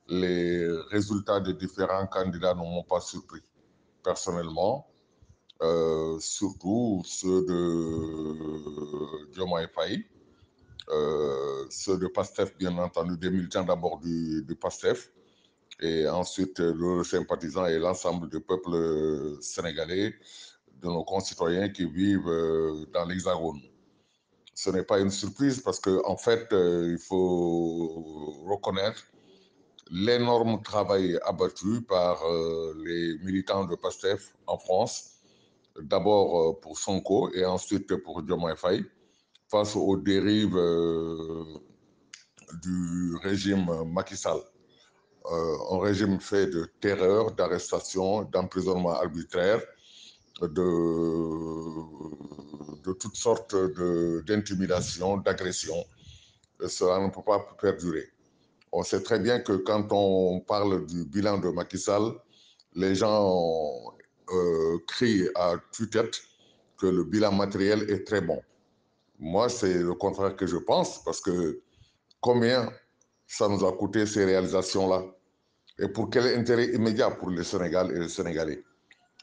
les résultats des différents candidats ne m'ont pas surpris personnellement, surtout ceux de Diomaye Faye, ceux de PASTEF, bien entendu, des militants d'abord du PASTEF, et ensuite leurs sympathisants et l'ensemble du peuple sénégalais, de nos concitoyens qui vivent dans l'Hexagone. Ce n'est pas une surprise parce qu'en en fait, il faut reconnaître l'énorme travail abattu par les militants de PASTEF en France, d'abord pour Sonko et ensuite pour Diomaye Faye, face aux dérives du régime Macky Sall. Un régime fait de terreur, d'arrestation, d'emprisonnement arbitraire, de toutes sortes d'intimidation, d'agression. Cela ne peut pas perdurer. On sait très bien que quand on parle du bilan de Macky Sall, les gens crient à tue-tête que le bilan matériel est très bon. Moi, c'est le contraire que je pense, parce que combien ça nous a coûté ces réalisations-là? Et pour quel intérêt immédiat pour le Sénégal et les Sénégalais?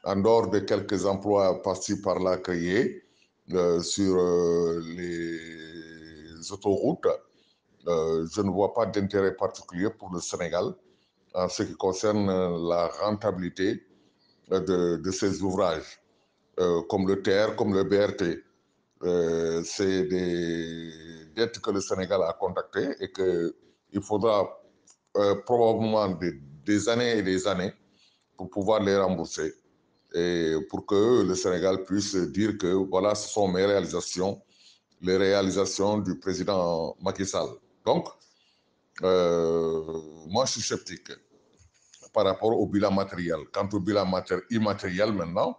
En dehors de quelques emplois par-ci par-là créés sur les autoroutes, je ne vois pas d'intérêt particulier pour le Sénégal en ce qui concerne la rentabilité de ces ouvrages, comme le TER, comme le BRT. C'est des dettes que le Sénégal a contactées et qu'il faudra probablement des années et des années pour pouvoir les rembourser et pour que le Sénégal puisse dire que voilà, ce sont mes réalisations, les réalisations du président Macky Sall. Donc, moi, je suis sceptique par rapport au bilan matériel. Quant au bilan immatériel maintenant,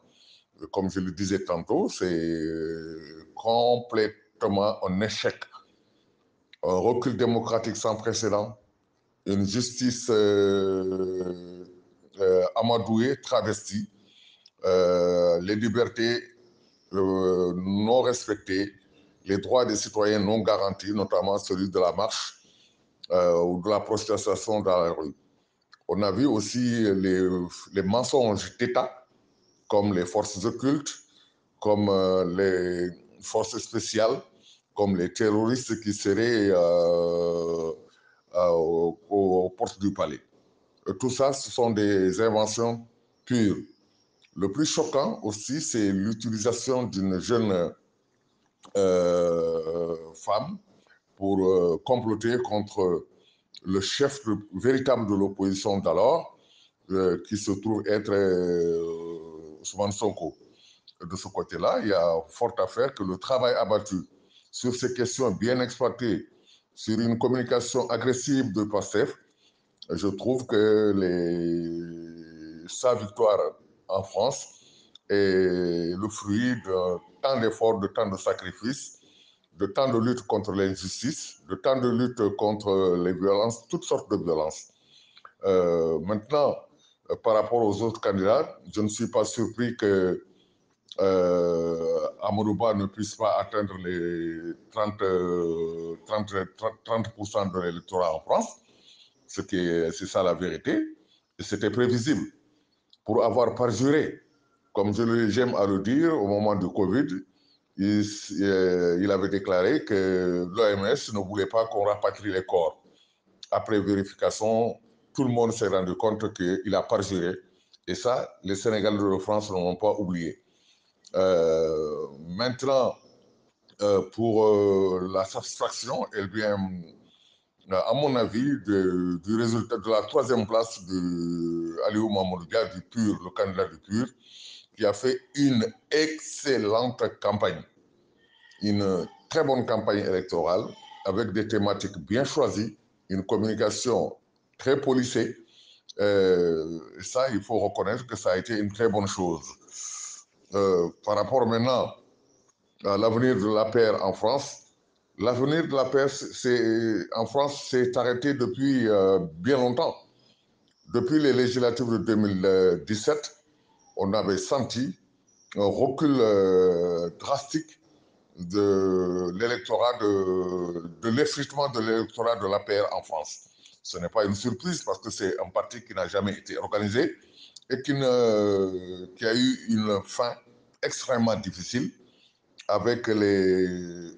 comme je le disais tantôt, c'est complètement un échec, un recul démocratique sans précédent, une justice amadouée, travestie, les libertés non respectées, les droits des citoyens non garantis, notamment celui de la marche ou de la protestation dans la rue. On a vu aussi les mensonges d'État, comme les forces occultes, comme les forces spéciales, comme les terroristes qui seraient aux portes du palais. Tout ça, ce sont des inventions pures. Le plus choquant aussi, c'est l'utilisation d'une jeune femme pour comploter contre le chef véritable de l'opposition d'alors, qui se trouve être Ousmane Sonko. De ce côté-là, il y a fort à faire que le travail abattu sur ces questions bien exploitées, sur une communication agressive de PASTEF, je trouve que sa victoire en France est le fruit de tant d'efforts, de tant de sacrifices, de tant de lutte contre l'injustice, de tant de lutte contre les violences, toutes sortes de violences. Maintenant, par rapport aux autres candidats, je ne suis pas surpris que Amadouba ne puisse pas atteindre les 30% de l'électorat en France, c'est ça la vérité, et c'était prévisible. Pour avoir parjuré, comme j'aime à le dire, au moment du Covid, il avait déclaré que l'OMS ne voulait pas qu'on rapatrie les corps. Après vérification, tout le monde s'est rendu compte qu'il a parjuré. Et ça, les Sénégalais de France ne l'ont pas oublié. Maintenant, pour la satisfaction, eh bien, à mon avis, du résultat de la troisième place de Aliou Mamadou Dia, du PUR, le candidat du PUR, qui a fait une excellente campagne, une très bonne campagne électorale, avec des thématiques bien choisies, une communication très policée. Ça, il faut reconnaître que ça a été une très bonne chose. Par rapport maintenant à l'avenir de la paix en France, l'avenir de la paix en France s'est arrêté depuis bien longtemps. Depuis les législatives de 2017, on avait senti un recul drastique de l'effritement de l'électorat de l'APR en France. Ce n'est pas une surprise parce que c'est un parti qui n'a jamais été organisé et qui a eu une fin extrêmement difficile avec les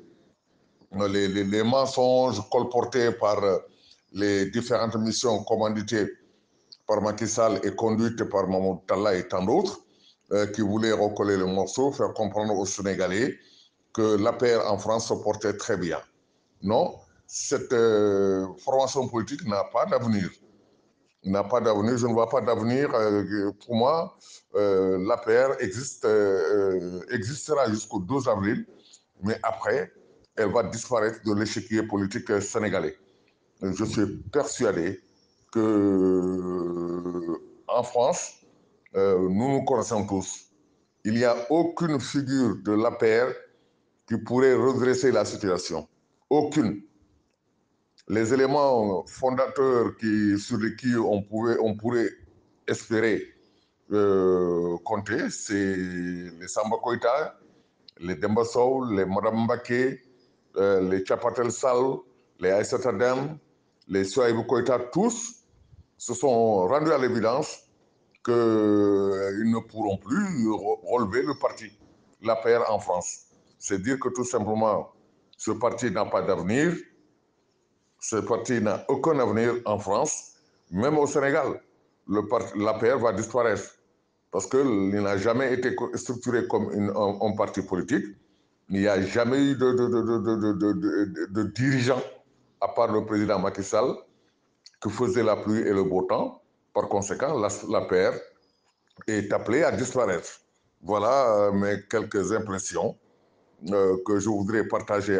mensonges colportés par les différentes missions commanditées par Macky Sall et conduites par Mamadou Talla et tant d'autres, qui voulaient recoller le morceau, faire comprendre aux Sénégalais que l'APR en France se portait très bien. Non, cette formation politique n'a pas d'avenir. N'a pas d'avenir, je ne vois pas d'avenir. Pour moi, l'APR existera jusqu'au 12 avril, mais après, elle va disparaître de l'échiquier politique sénégalais. Je suis persuadé que en France, nous nous connaissons tous. Il n'y a aucune figure de l'APR qui pourrait redresser la situation. Aucune. Les éléments fondateurs sur lesquels on pourrait espérer compter, c'est les Samba Koïta, les Demba Sow, les Madame Mbaké, les Chapatel Sall, les Aïssata Dem, les Souaïbou Koïta, tous se sont rendus à l'évidence qu'ils ne pourront plus relever le parti, l'APR en France. C'est dire que tout simplement, ce parti n'a pas d'avenir, ce parti n'a aucun avenir en France, même au Sénégal. L'APR va disparaître parce qu'il n'a jamais été structuré comme un parti politique. Il n'y a jamais eu de dirigeant, à part le président Macky Sall, qui faisait la pluie et le beau temps. Par conséquent, l'APR est appelée à disparaître. Voilà mes quelques impressions que je voudrais partager